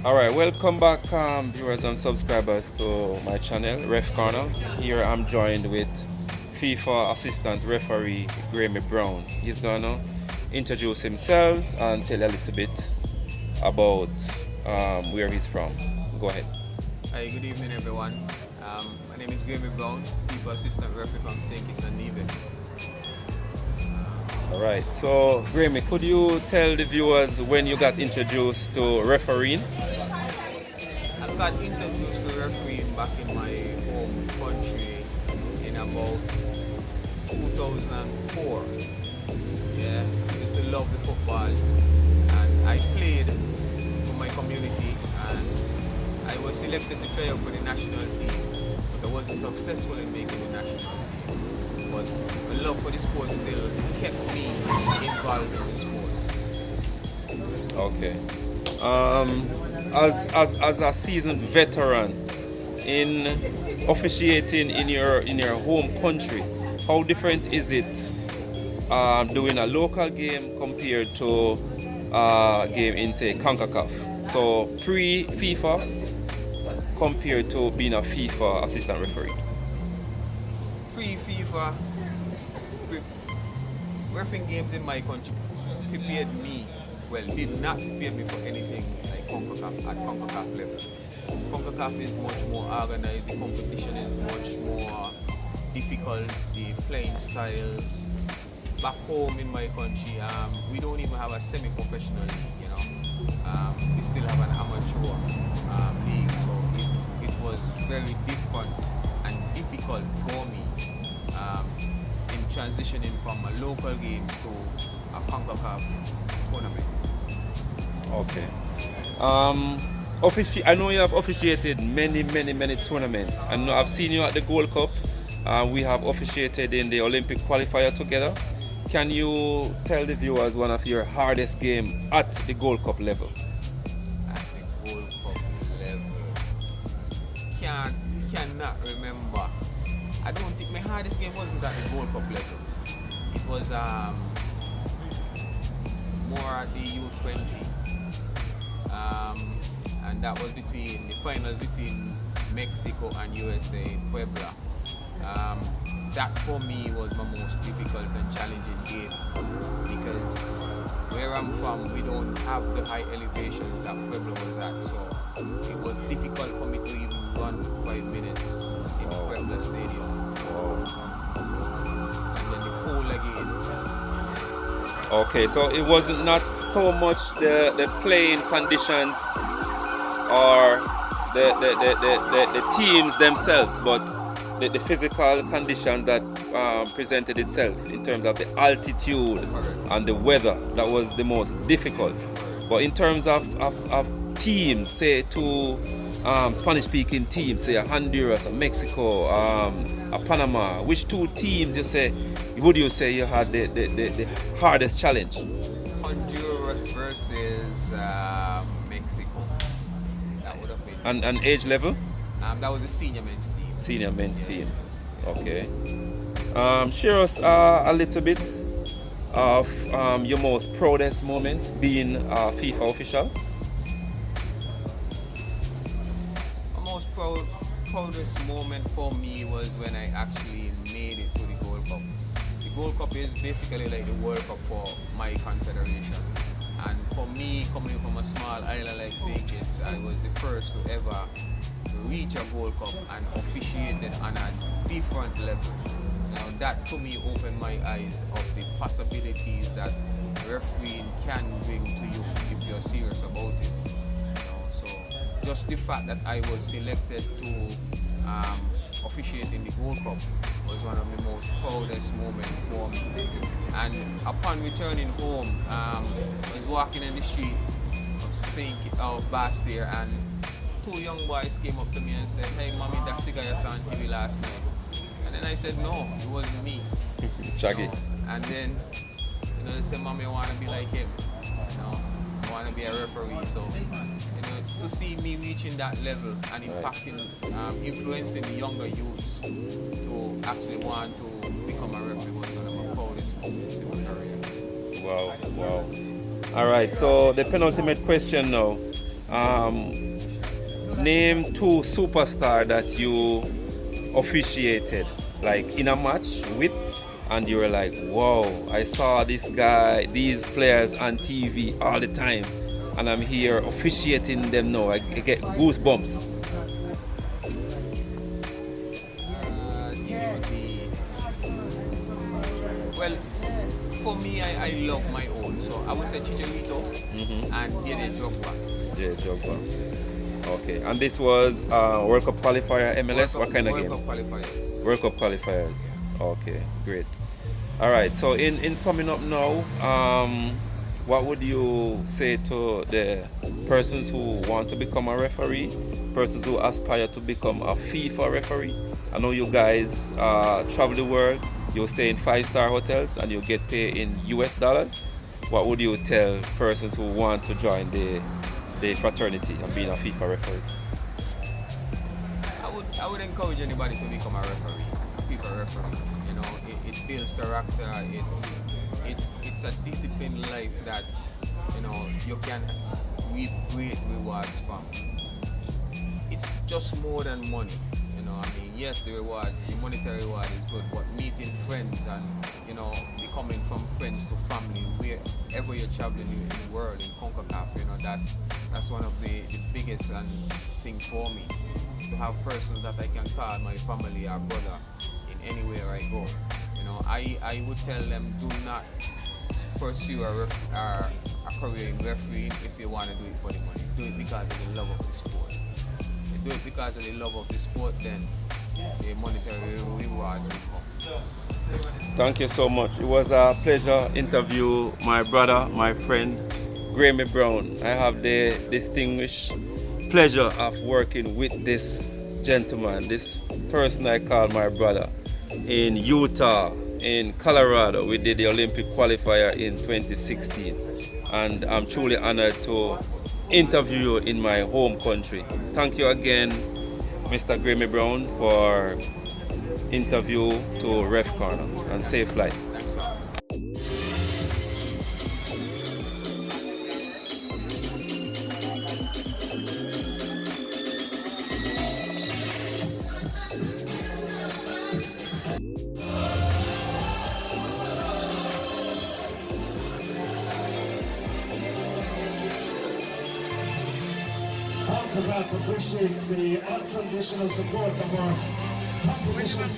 Alright, welcome back viewers and subscribers to my channel, Ref Corner. Here I'm joined with FIFA assistant referee Graeme Brown. He's gonna introduce himself and tell a little bit about where he's from. Go ahead. Hi, good evening everyone. My name is Graeme Brown, FIFA assistant referee from St. Kitts and Nevis. Alright, so Graeme, could you tell the viewers when you got introduced to refereeing? I got introduced to refereeing back in my home country in about 2004. Yeah, I used to love the football and I played for my community and I was selected to try out for the national team, but I wasn't successful in making the national team. But my love for the sport still kept me involved in the sport. Okay. As a seasoned veteran in officiating in your home country, how different is it doing a local game compared to a game in say CONCACAF? So pre-FIFA compared to being a FIFA assistant referee. Pre-FIFA, refereeing games in my country prepared me, well, did not prepare me for anything like CONCACAF at CONCACAF level. CONCACAF is much more organized, the competition is much more difficult, the playing styles. Back home in my country, we don't even have a semi-professional league, you know. We still have an amateur league, so it was very different and difficult for me in transitioning from a local game to a CONCACAF tournament. Okay. I know you have officiated many tournaments. I know I've seen you at the Gold Cup. We have officiated in the Olympic qualifier together. Can you tell the viewers one of your hardest game at the Gold Cup level? At the Gold Cup level, cannot remember. I don't think my hardest game wasn't at the Gold Cup level. It was more at the U20, and that was between the finals between Mexico and USA in Puebla. That for me was my most difficult and challenging game because where I'm from, we don't have the high elevations that Puebla was at, so it was difficult for me to even run 5 minutes in Puebla Stadium. And then the cold again. Okay, so it wasn't not so much the playing conditions or the teams themselves, but the physical condition that presented itself in terms of the altitude and the weather that was the most difficult. But in terms of teams, say two Spanish-speaking teams, say a Honduras, a Mexico, a Panama, which two teams would you say you had the hardest challenge? Honduras versus Mexico. That would have been. And age level? That was a senior men's team. Senior men's team. Okay. Share us a little bit of your most proudest moment being a FIFA official. My most proudest moment for me was when I actually made it to the Gold Cup. The Gold Cup is basically like the World Cup for my confederation. And for me, coming from a small island like St. Kitts, I was the first to ever reach a Gold Cup and officiated on a different level. Now that to me opened my eyes of the possibilities that refereeing can bring to you if you're serious about it. So just the fact that I was selected to officiate in the Gold Cup was one of the most proudest moments for me. And upon returning home, I was walking in the streets of Bastille and two young boys came up to me and said, "Hey mommy, that's the guy I saw on TV last night." And then I said, "No, it wasn't me." Shaggy. And then they said, "Mommy, I want to be like him. I want to be a referee." So to see me reaching that level and impacting, influencing the younger youths to actually want to become a referee was one of my proudest moments in my career. Wow. All right. So the penultimate question now. Name two superstar that you officiated, like in a match with, and you were like, wow, I saw this guy, these players on TV all the time, and I'm here officiating them now. I get goosebumps. It would be, well, for me, I love my own. So I would say Chicharito and Didier Drogba. Yeah, Jogba. Okay, and this was World Cup qualifier MLS. What kind of game? World Cup qualifiers. World Cup qualifiers. Okay, great. All right. So in summing up now, what would you say to the persons who want to become a referee, persons who aspire to become a FIFA referee? I know you guys travel the world. You stay in 5-star hotels and you get paid in US dollars. What would you tell persons who want to join the fraternity and being a FIFA referee? I would encourage anybody to become a referee, a FIFA referee. You know, it builds character. It's a disciplined life that, you know, you can reap great rewards from. It's just more than money. You know, I mean, yes, the monetary reward is good, but meeting friends and, you know, becoming from friends to family, wherever you're traveling in the world, in CONCACAF, you know, that's one of the biggest thing for me. To have persons that I can call my family or brother in anywhere I go. You know, I would tell them, do not pursue a career in refereeing if you want to do it for the money. Do it because of the love of the sport. If you do it because of the love of the sport, then the monetary reward will come. Thank you so much. It was a pleasure interview my brother, my friend, Graeme Brown. I have the distinguished pleasure of working with this gentleman, this person I call my brother, in Utah, in Colorado. We did the Olympic qualifier in 2016, and I'm truly honored to interview you in my home country. Thank you again, Mr. Graeme Brown, for interview to Ref Corner, and safe flight. CONCACAF appreciates the unconditional support of our competition.